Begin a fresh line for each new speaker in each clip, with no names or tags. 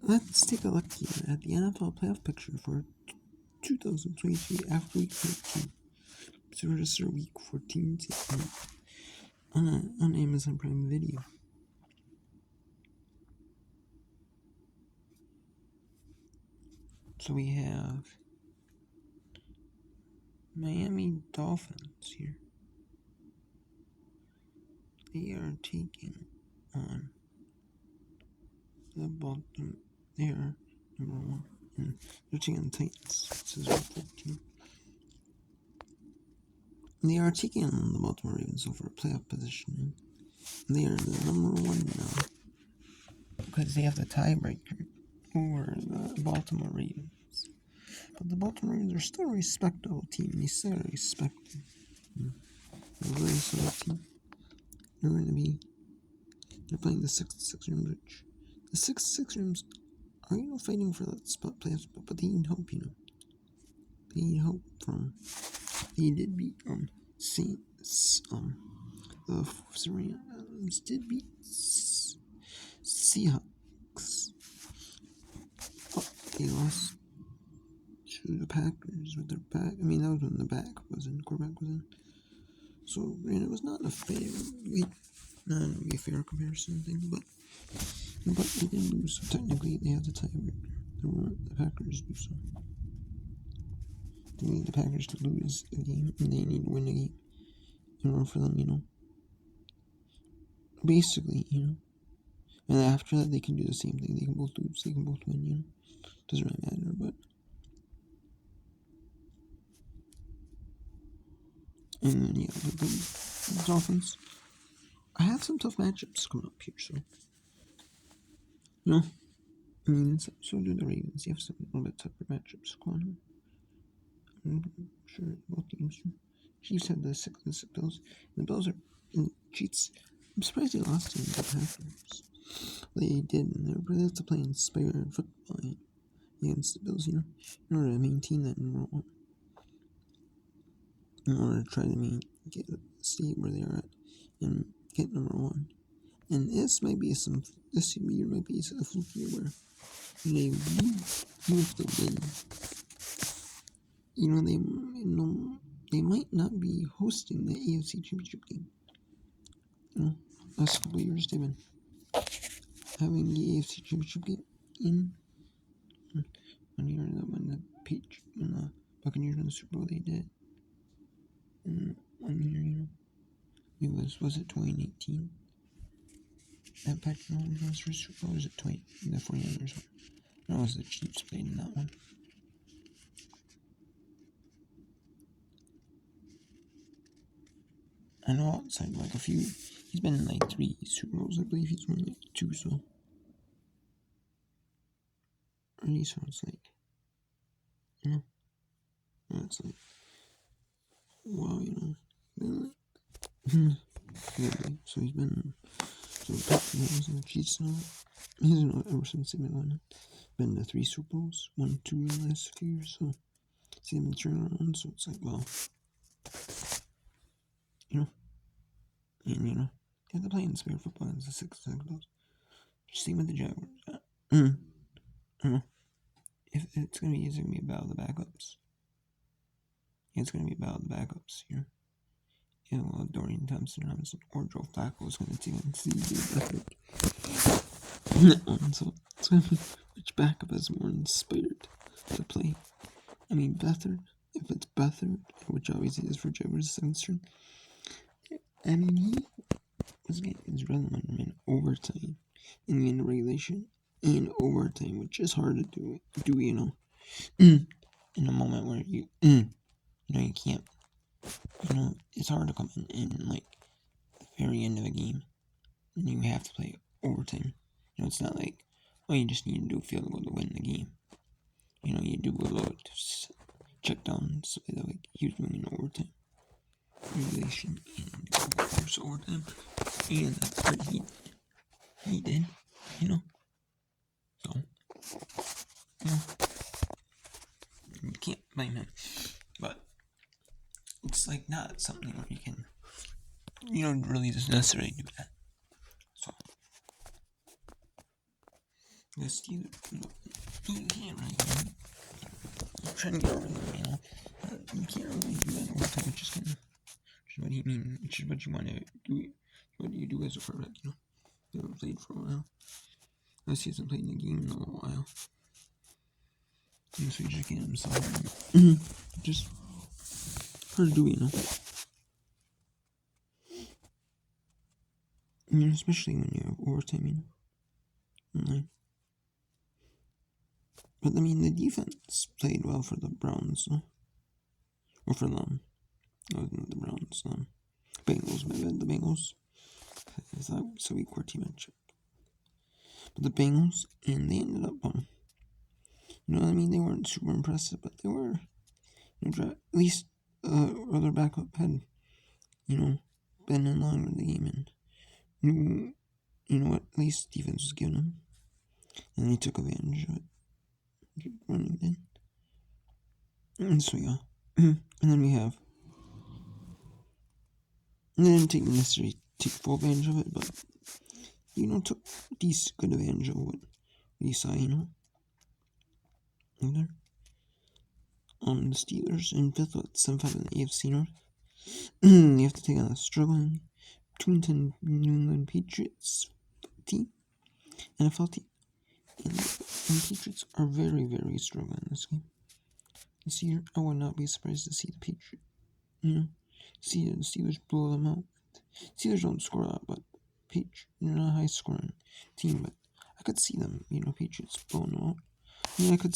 Let's take a look here at the NFL playoff picture for 2023 after week 13. So we're just week 14 on Amazon Prime Video. So we have Miami Dolphins here. They are taking on the Baltimore. They are number 1. And they're taking on the Titans. This is week 14. They are taking on the Baltimore Ravens over playoff positioning. They are the number 1 now because they have the tiebreaker over the Baltimore Ravens. But the Baltimore Ravens are still a respectable team. They still are respected. They're a very solid team. They're playing the 6-6 Rams, which the 6-6 Rams are, fighting for that spot playoffs, but they need help, They need help they did beat, Saints, the Rams did beat Seahawks, but they lost to the Packers with their back. I mean, that was when the quarterback was in. So, it was not a fair comparison thing, but they did lose. So technically, they have the tiebreaker. The Packers do so. They need the Packers to lose a game, and they need to win a game in order for them, basically, And after that, they can do the same thing. They can both lose. They can both win, Doesn't really matter, but. And then, the Dolphins. I have some tough matchups coming up here, so. I mean, so do the Ravens. You have some a little bit tougher matchups going on. I'm sure both teams. Chiefs have the Bills. And the Bills are in cheats. I'm surprised they lost to the Packers. They did, and they have to play inspired football against the Bills, in order to maintain that number 1. In order to try to stay where they are at and get number 1. And this year might be a fluke year where they move the win. They might not be hosting the AFC Championship game. Last couple of years they've been having the AFC Championship game in 1 year when the Buccaneers won the Super Bowl, they did. And 1 year, it was it 2018? That Patrick Mahomes won his first Super Bowl, or was it the 49ers one? No, it was the Chiefs played in that one. I know outside a few, he's been in 3 Super Bowls. I believe he's won 2, so. At least it's it's wow, so he's been, Patrick Mahomes in the Chiefs now. He's ever since they've been to 3 Super Bowls, 1, 2 in the last few years, so see him turn around, so it's well, and they're playing spare football in the 6 Bills. Same with the Jaguars. If it's gonna be about the backups. It's gonna be about the backups, Dorian Thompson-Robinson or Joe Flacco is gonna take on CJ Beathard. So it's gonna be which backup is more inspired to play. I mean, Beathard, if it's Beathard, which obviously is for Jaguars' 7th string. I mean, he was getting his rhythm in overtime, in the end of regulation, and overtime, which is hard to do in a moment where you can't, it's hard to come in the very end of a game, and you have to play overtime. It's not like, you just need to do a field goal to win the game. You do a little check down, so that he was doing in overtime. Regulation and there's overtime, and that's what he did, so you can't blame him, but it's not something where you can really just necessarily do that. So The Steelers, you can't really, I'm trying to get over them, you can't really do that all the time, which is kind of, what do you mean, which is what you want to do, what do you do as a quarterback, you haven't played for a while, unless he hasn't played in the game in a while, so you just get himself, just hard to do, especially when you have overtime, But I mean, the defense played well for the Browns, or for them. Not the Browns, Bengals, my bad, the Bengals. I thought it was a weak core team matchup. But the Bengals, and they ended up, they weren't super impressive, but they were, at least, their backup had, been in line with the game and knew what at least defense was giving them. And they took advantage of it, running in. And so, yeah. And then we have, and they didn't necessarily take full advantage of it, but, took decent good advantage of what we saw, there. The Steelers in fifth with 7-5 in the AFC North. They have to take on a struggling 2-10 New England Patriots team, NFL team. And the Patriots are very, very struggling in this game. This year, I would not be surprised to see the Patriots, see the Steelers blow them out. Steelers don't score a lot, but they're not a high scoring team, but I could see them, Patriots blowing them out. I could,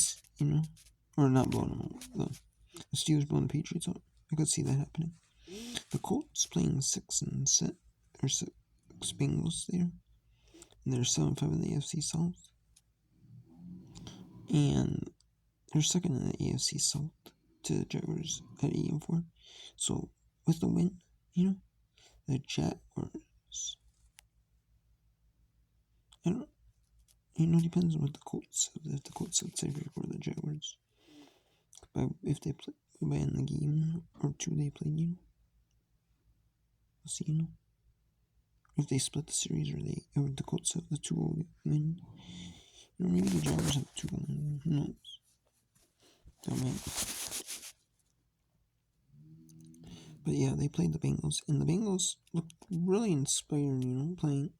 or not blowing them out, the Steelers blowing the Patriots out. I could see that happening. The Colts playing 6 Bengals there, and they're 7-5 in the AFC South, and they're second in the AFC South to the Jaguars at 8-4. So with the win, the Jaguars, I don't. Depends on what the Colts have. If the Colts have tiebreaker for the Jaguars, but if they play by in the game or two they played, we'll see, if they split the series or the Colts have the 2-0 win, maybe the Jaguars have 2-1. Who knows? But yeah, they played the Bengals, and the Bengals looked really inspired. Playing,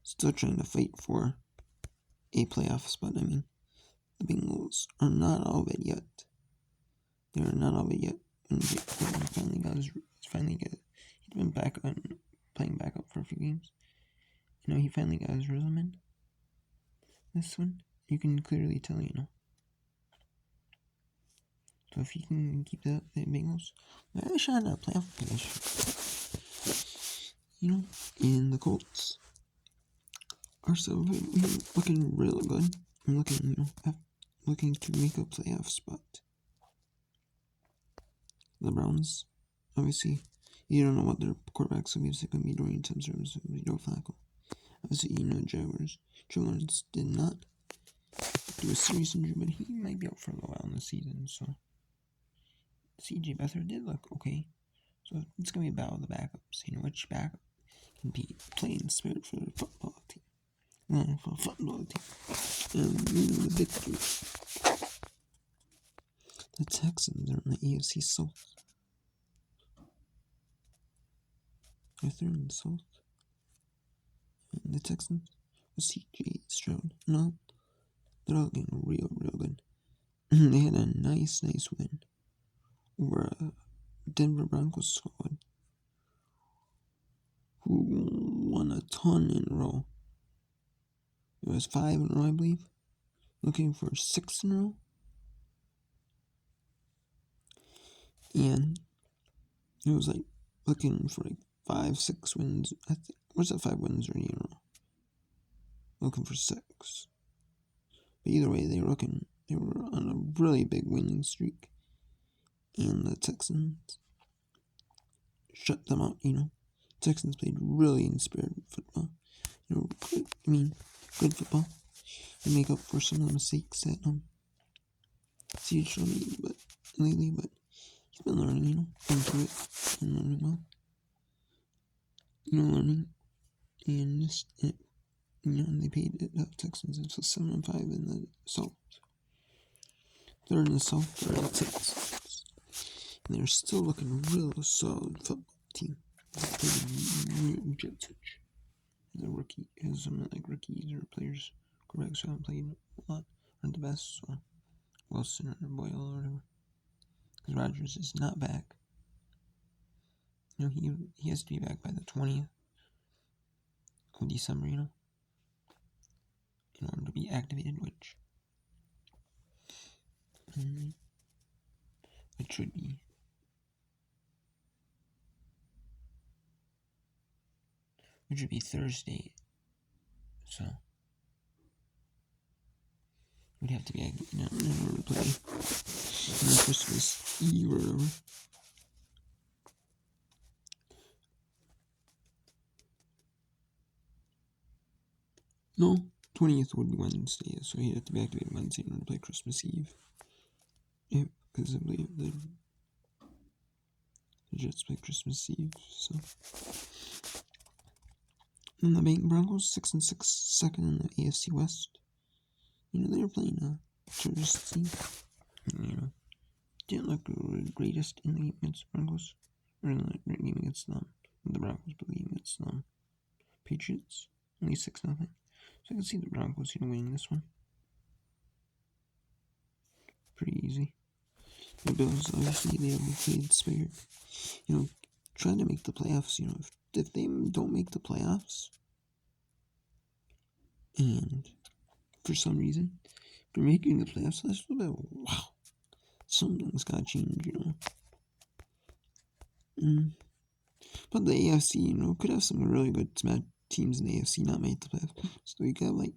still trying to fight for a playoff spot. The Bengals are not all of it yet. They are not all of it yet. And he's been back on playing backup for a few games. He finally got his rhythm in. This one, you can clearly tell, So if he can keep the Bengals, they should have a playoff position. And the Colts are so looking real good. I'm looking to make a playoff spot. The Browns, obviously, you don't know what their quarterbacks will be. It's going to be Dorian Thompson or Joe Flacco. Obviously, Jaguars. Trevor Lawrence did not do a serious injury, but he might be out for a little while in the season. So, CJ Beathard did look okay. So it's going to be a battle of the backups. Which backup can be playing spirit for the football team. For the football team. And the victory. The Texans are in the AFC South. If they're in the South. And the Texans with CJ Stroud. No, they're looking real good. They had a nice win over a Denver Broncos squad who won a ton in a row. It was 5 in a row, I believe. Looking for 6 in a row. And it was looking for 5-6 wins. Was it 5 wins or 8 in a row? Looking for 6. But either way, they were on a really big winning streak. And the Texans shut them out, Texans played really inspired football. Good football. And make up for some of the mistakes that CJ made lately, but he's been learning, into it and learning well. Learning and just And they paid the Texans. It's 7-5 in the South. Third in the South, third in the Texans. And they're still looking real solid football team. New Jets. The rookie has some like rookies or players, quarterbacks who haven't played a lot, aren't the best. So Wilson or Boyle or whatever. Because Rodgers is not back. He has to be back by the 20th of December, in order to be activated, which should be. Which would be Thursday. So we'd have to be activated in order to play on Christmas Eve or whatever. No, 20th would be Wednesday, so he'd have to be activated Wednesday in order to play Christmas Eve. Yeah, because I believe the Jets play Christmas Eve, so. And the Broncos, 6-6, second in the AFC West. They were playing a Chargers team. Didn't look the greatest in the game against the Broncos. Or in the game against the Broncos, but the game against Patriots. Only 6-0. So I can see the Broncos, winning this one. Pretty easy. The Bills, obviously, they haven't played spared. Trying to make the playoffs, if they don't make the playoffs, and for some reason, they're making the playoffs, that's a little bit, wow, something's got to change, But the AFC, could have some really good teams in the AFC not make the playoffs. So you got like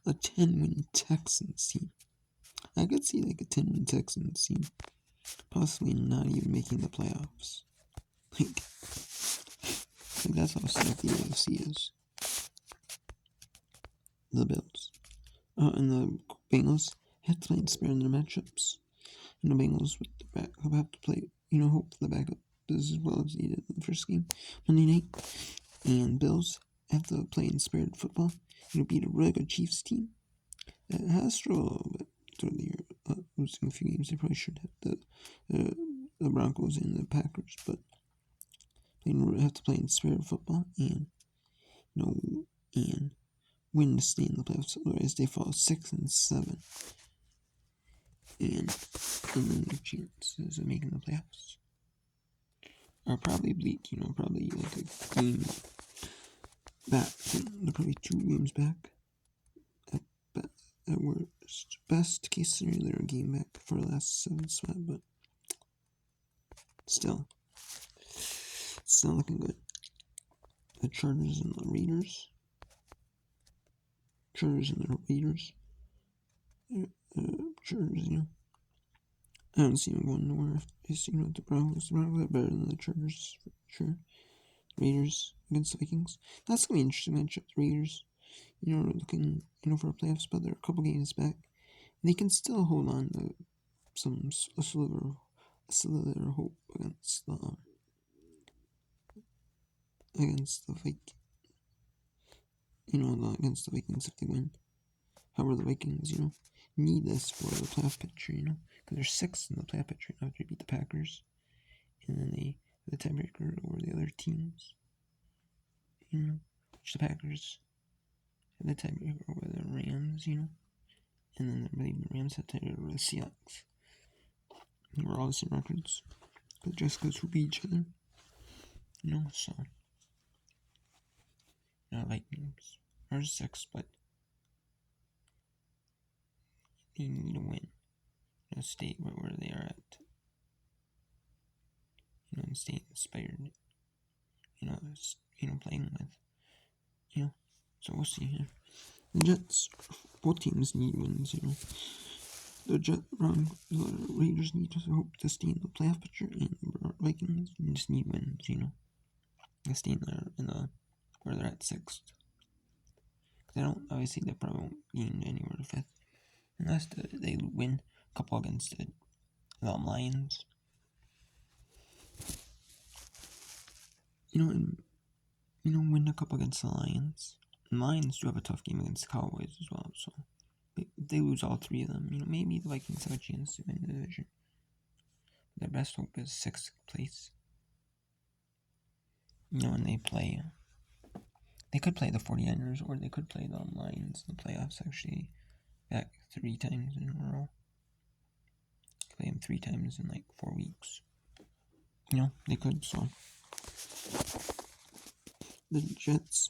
a 10-win Texans team. I could see like a 10-win Texans team possibly not even making the playoffs. Like that's how stacked the AFC is. The Bills. And the Bengals have to play in spare in their matchups. And the Bengals with the back have to play, hope for the backup does as well as they did in the first game, Monday night. And Bills have to play in spared football, beat a really good Chiefs team that has struggled a little bit through the year, losing a few games. They probably should have the Broncos and the Packers, but they have to play in spared football and and win to stay in the playoffs. Otherwise, they fall 6-7, and then their chances of making the playoffs are probably bleak. Probably like a game back. They're probably 2 games back. At worst, best case scenario, they're a game back for the last 7 spot, but still, it's not looking good. The Chargers and the Raiders. Chargers, I don't see them going nowhere. The Broncos are better than the Chargers for sure. Raiders against the Vikings. That's gonna be an interesting matchup. The Raiders, looking, for a playoff spot. They're a couple games back. They can still hold on to a sliver of hope against the Vikings. Against the Vikings if they win. However, the Vikings, need this for the playoff picture, because they're 6th in the playoff picture now to beat the Packers, and then the tiebreaker over the other teams, which the Packers have the tiebreaker over the Rams, and then the Rams have tiebreaker over the Seahawks. We're all the same records, just because we beat each other, so, Vikings are 6th, but they need to win. Stay where they are at. And stay inspired. Playing with. So we'll see here. The Jets, both teams need wins. The Raiders need to hope to stay in the playoff picture, and the Vikings just need wins. To stay in the where they're at 6th. Obviously they probably won't gain anywhere to 5th unless they win a couple against the Lions. Win a couple against the Lions. Lions do have a tough game against the Cowboys as well, so if they lose all three of them, maybe the Vikings have a chance to win the division. Their best hope is 6th place. And they could play the 49ers, or they could play the Lions in the playoffs, actually, back 3 times in a row. Play them 3 times in 4 weeks. They could, so. The Jets,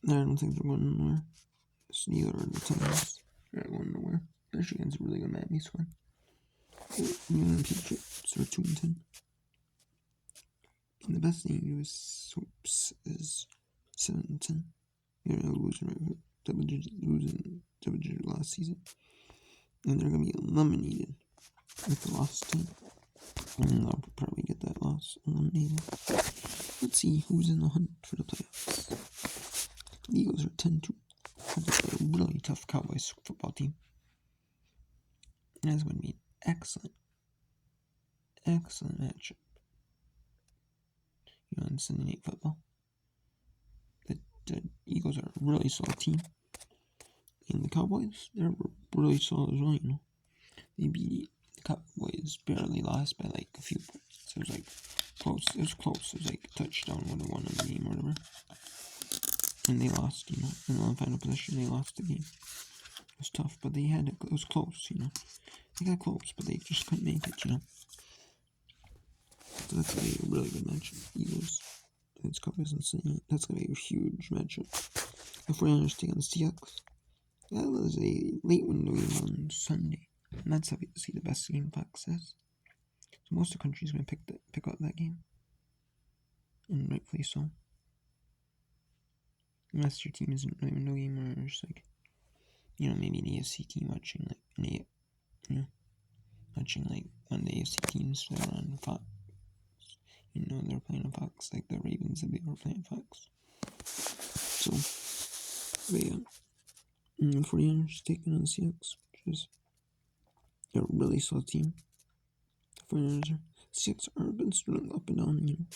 I don't think they're going nowhere. Neither are the Titans. They're not going nowhere. Michigan's a really good Miami squad. New England Patriots are 2-10. And the best thing you hopes is 7-10. They're losing double digit last season. And they're going to be eliminated with the lost team. And they'll probably get that loss eliminated. Let's see who's in the hunt for the playoffs. The Eagles are 10-2. That's a really tough Cowboys football team. And that's going to be an excellent matchup. On Sunday Night Football. The Eagles are a really solid team. And the Cowboys, they're really solid as well, They beat the Cowboys, barely lost by a few points. It was close. It was close. It was a touchdown would have won the game or whatever. And they lost, In the final position, they lost the game. It was tough, but it was close, They got close, but they just couldn't make it, So that's going to be a really good matchup. Eagles against Cowboys and Sunday. That's going to be a huge matchup. The 49ers take on the Seahawks. That was a late window game on Sunday. And that's how we see the best game Fox says. So most of the country is going to pick up that game. And rightfully so. Unless your team isn't really window game or just maybe an AFC team watching watching one of the AFC teams that are on Fox. They're playing on Fox, like the Ravens that they were playing Fox. So, but yeah. The 49ers taking on the Seahawks, which is a really solid team. The 49ers Seahawks are been struggling up and down,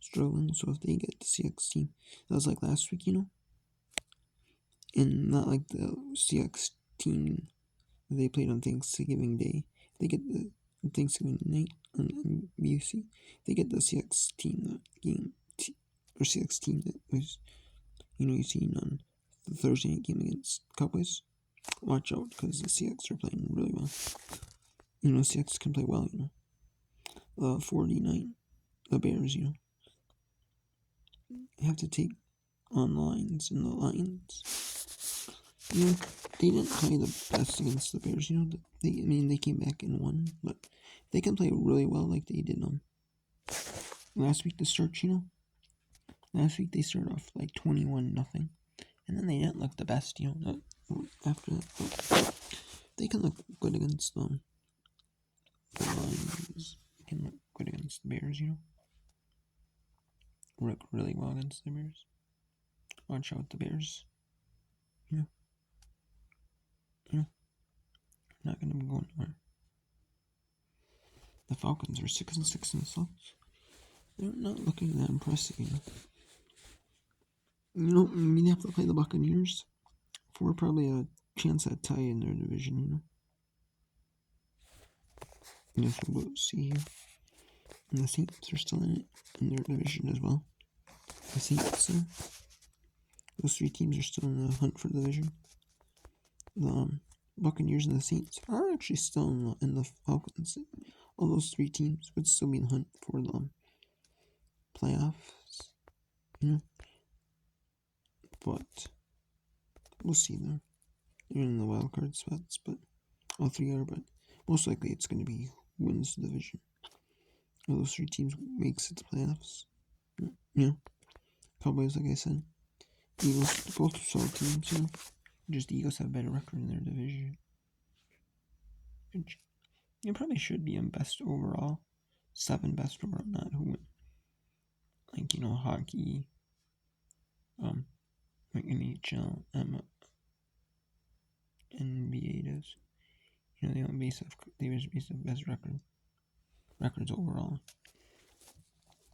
struggling. So if they get the Seahawks team, that was last week, and not like the Seahawks team that they played on Thanksgiving Day. If they get the Thanksgiving night on NBC, they get the Seahawks team or Seahawks team that was, you've seen on the Thursday night game against Cowboys. Watch out, because the Seahawks are playing really well. Seahawks can play well, 49, the Bears, you have to take on the Lions, and the Lions, they didn't play the best against the Bears, they came back and won, but they can play really well like they did last week to start, Last week they started off 21-0, and then they didn't look the best, after that, but they can look good against the Lions. They can look good against the Bears, Work really well against the Bears. Watch out the Bears. Not going to be going anywhere. The Falcons are 6-6 in the South. They're not looking that impressive, Maybe they have to play the Buccaneers for probably a chance at tie in their division, Yes, we'll see here. And the Saints are still in their division as well. The Saints, those 3 teams are still in the hunt for the division. The Buccaneers and the Saints are actually still in the Falcons. All those 3 teams would still be in the hunt for the playoffs, But we'll see there. They're in the wild card spots, but all 3 are. But most likely, it's going to be who wins the division. All those 3 teams makes it to playoffs. Cowboys, like I said, Eagles, both solid teams. Just the Eagles have a better record in their division. It probably should be in best overall. 7 best overall, not who win. Hockey, NHL, NBA does. They don't base of best records overall.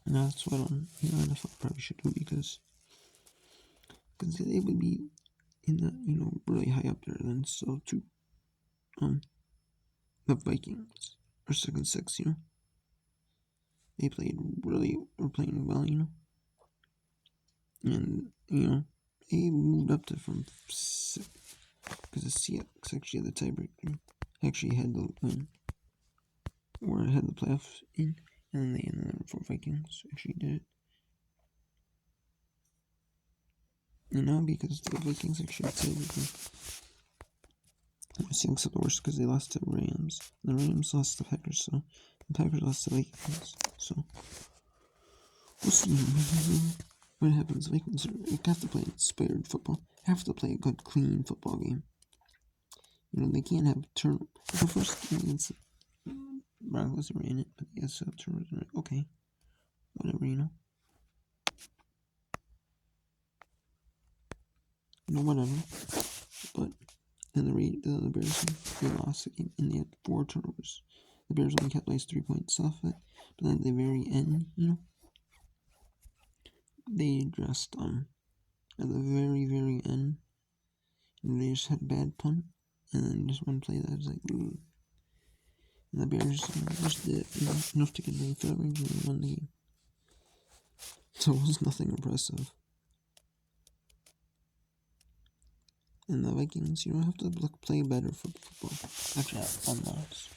And that's what NFL probably should do, because because they would be in the really high up there. Then so to the Vikings are 6-6. They were playing well. And they moved up to from 6 because the Seahawks actually had the tiebreaker. Actually had the win or had the playoffs in, and then they ended up for Vikings actually did it. And now because the Vikings actually had tiebreaker, the Seahawks are the worst because they lost to the Rams. The Rams lost to the Packers, so the Packers lost to the Vikings. So we'll see what happens. Vikings have to play inspired football. Have to play a good, clean football game. They can't have turnovers. The first game against Broncos ran it, but they have turnovers. Okay, whatever. Whatever. But then the Bears, they lost the game, and they had 4 turnovers. The Bears only kept 3 points off it, but then at the very end, they just at the very, very end, they just had a bad punt, and then just one play that was and the Bears just did enough to get the third range and won the game. So it was nothing impressive. And the Vikings, have to play better for football. Actually, one loss.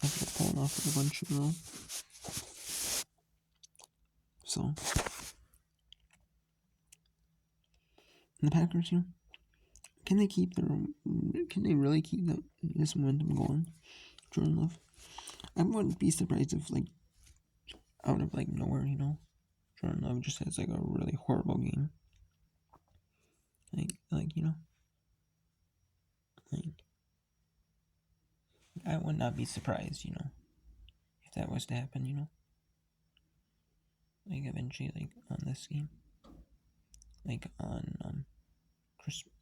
After pulling off a bunch in a row. So, and the Packers, can they really keep this momentum going? Jordan Love. I wouldn't be surprised if, out of, nowhere, Jordan Love just has, a really horrible game. I would not be surprised, if that was to happen, eventually, on this game. On, Christmas,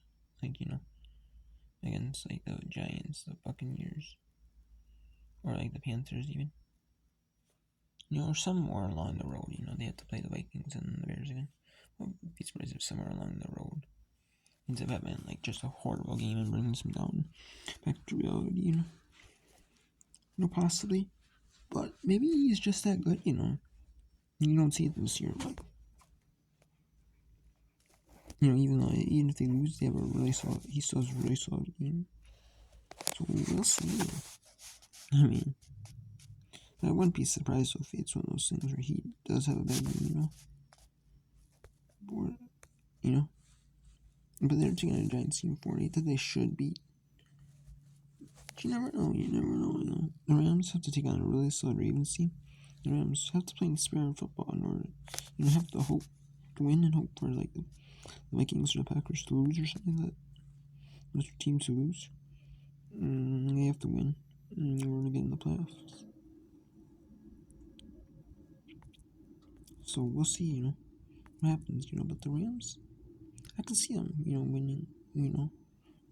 against, the Giants, the Buccaneers, or, the Panthers, even. Or somewhere along the road, they have to play the Vikings and the Bears again. I would be surprised if somewhere along the road ends up having, just a horrible game and brings them down back to reality, possibly. But maybe he's just that good, You don't see it this year, but even if they lose, they have he still has a really solid game. So we'll see. I wouldn't be surprised if it's one of those things where he does have a bad game, But they're taking a Giants team 48 that they should beat. But you never know. The Rams have to take on a really solid Ravens team. The Rams have to play inspired football in order, have to hope to win and hope for, the Vikings or the Packers to lose or something like that. Those teams to lose. They have to win in order to get in the playoffs. So we'll see, what happens, but the Rams, I can see them, winning,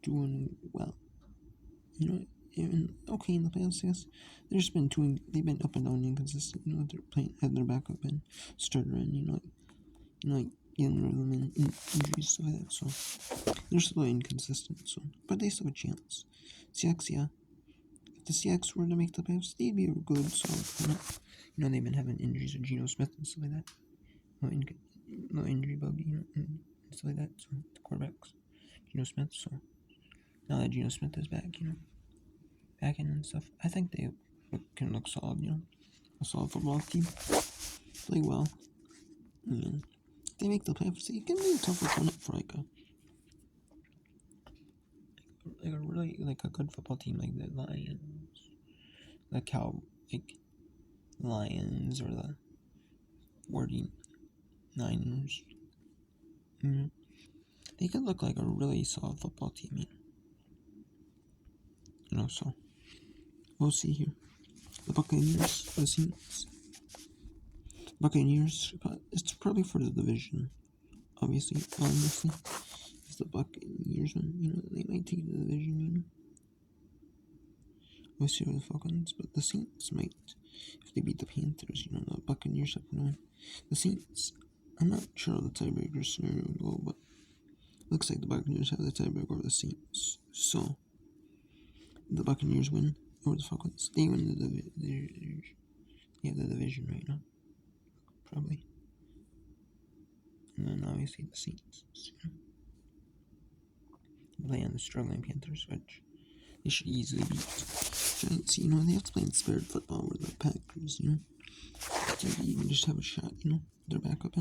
doing well. Even okay in the playoffs, yes. They've been up and down inconsistent, they're playing, had their backup and starter and, getting rid of them in injuries, stuff like that, so they're still inconsistent, but they still have a chance. Seahawks, yeah. If the Seahawks were to make the playoffs, they'd be a good solid opponent. They've been having injuries with Geno Smith and stuff like that. No injury bug, and stuff like that. So the quarterbacks, Geno Smith. So now that Geno Smith is back, back in and stuff, I think they can look solid. A solid football team, play well, and if they make the playoffs, it can be a tough opponent for a really a good football team like the Lions, Lions or the 49ers. They could look like a really solid football team, so we'll see here. The Buccaneers, Buccaneers, it's probably for the division, obviously, it's the Buccaneers one, they might take the division, We'll see with the Falcons, but the Saints might, if they beat the Panthers, the Buccaneers have to win. The Saints, I'm not sure how the tiebreaker scenario will go, but looks like the Buccaneers have the tiebreak over the Saints. So the Buccaneers win over the Falcons. They win the division right now, probably. And then obviously the Saints. Play on the struggling Panthers, which they should easily beat. Giants, they have to play inspired football with the Packers, So you can just have a shot, Their backup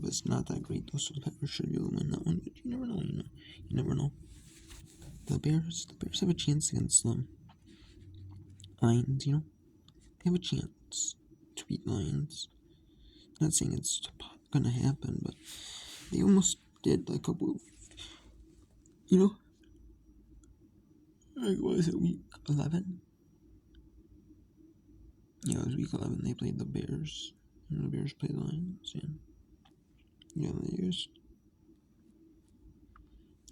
is not that great though, so the Packers should be able to win that one, but you never know, You never know. The Bears have a chance against them. Lions, They have a chance to beat Lions. I'm not saying it's gonna happen, but they almost did like a couple of, like, what was it, week 11? Yeah, it was week 11. They played the Bears. And the Bears played the Lions. And it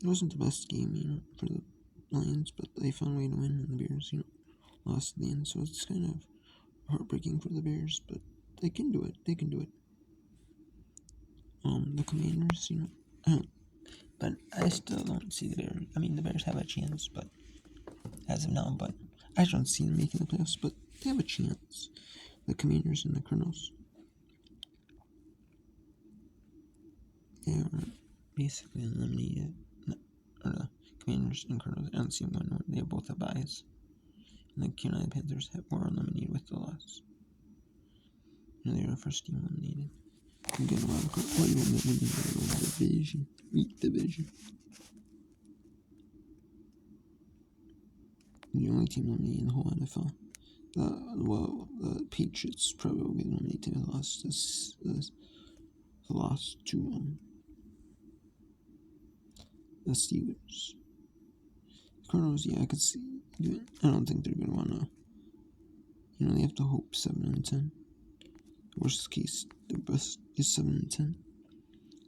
wasn't the best game, for the Lions, but they found a way to win, and the Bears, lost at the end. So it's kind of heartbreaking for the Bears, but they can do it. The Commanders, but I still don't see the Bears. I mean, the Bears have a chance, but as of now, but I don't see them making the playoffs, but they have a chance. The Commanders and the Colonels. They are basically eliminated. Or the Commanders and Colonels. I don't see them winning. They both have byes. And the Carolina Panthers were eliminated with the loss. They were the first team eliminated. Again, division. Weak division. The only team eliminated in the whole NFL. The Patriots probably will be eliminated. They lost to the Steelers. Cardinals, I could see it. I don't think they're gonna wanna. They have to hope 7-10. Worst case, their best is 7-10.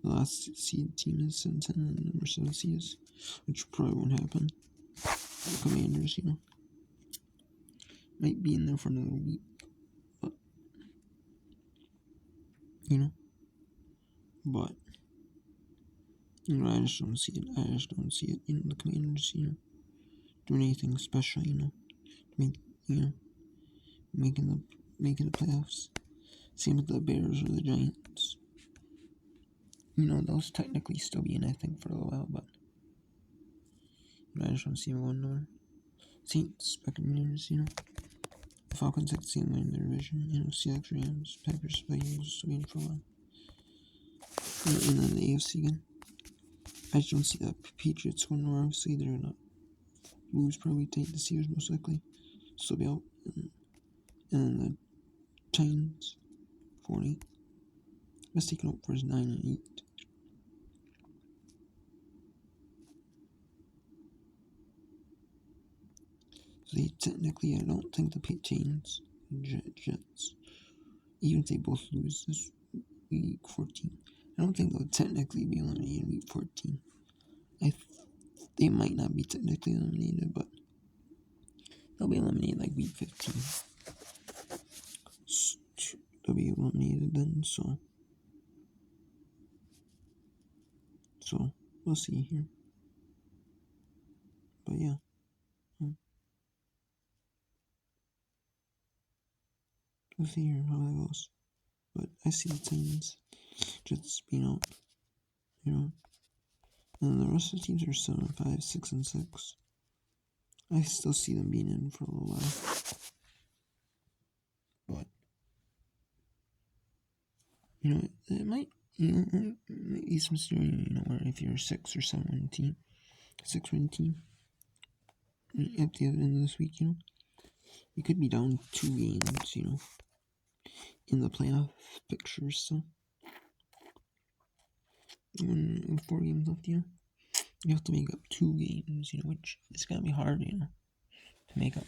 The last seed team is 7-10, and the number 7 seed is, which probably won't happen. The Commanders, might be in there for another week, but I just don't see it. The Commanders, doing anything special, making the playoffs. Same with the Bears or the Giants. Those technically still be in, I think, for a while, but I just don't see them going nowhere. Saints, Buccaneers, the Falcons, I can see them winning their division. Seahawks, Rams, Packers, Vikings, still waiting for a while. And then the AFC again. I just don't see the Patriots going nowhere. Obviously, they're gonna lose probably to the Steelers most likely. Still be out. And then the Titans, 40. Best taken out for is 9-8. So they technically, I don't think the Titans, Jets, even if they both lose this week 14, I don't think they'll technically be eliminated in week 14. They might not be technically eliminated, but they'll be eliminated like week 15. They'll be eliminated then, so we'll see here. But yeah. We'll see here how that goes. But I see the Titans just being out, and the rest of the teams are 7-5, 6-6. I still see them being in for a little while. But it might be some story, where if you're a 6 or 7-win team, 6-win team, at the end of this week, you could be down 2 games, in the playoff pictures. So, with 4 games left, you have to make up 2 games, which is gonna be hard, to make up,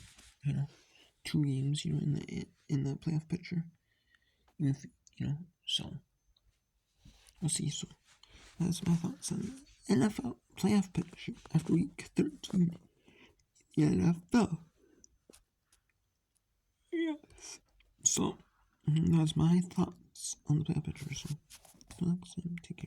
2 games, in the playoff picture. If, so we'll see. So that's my thoughts on the NFL playoff picture after week 13. The NFL. Yes. So that's my thoughts on the playoff picture. So, take care.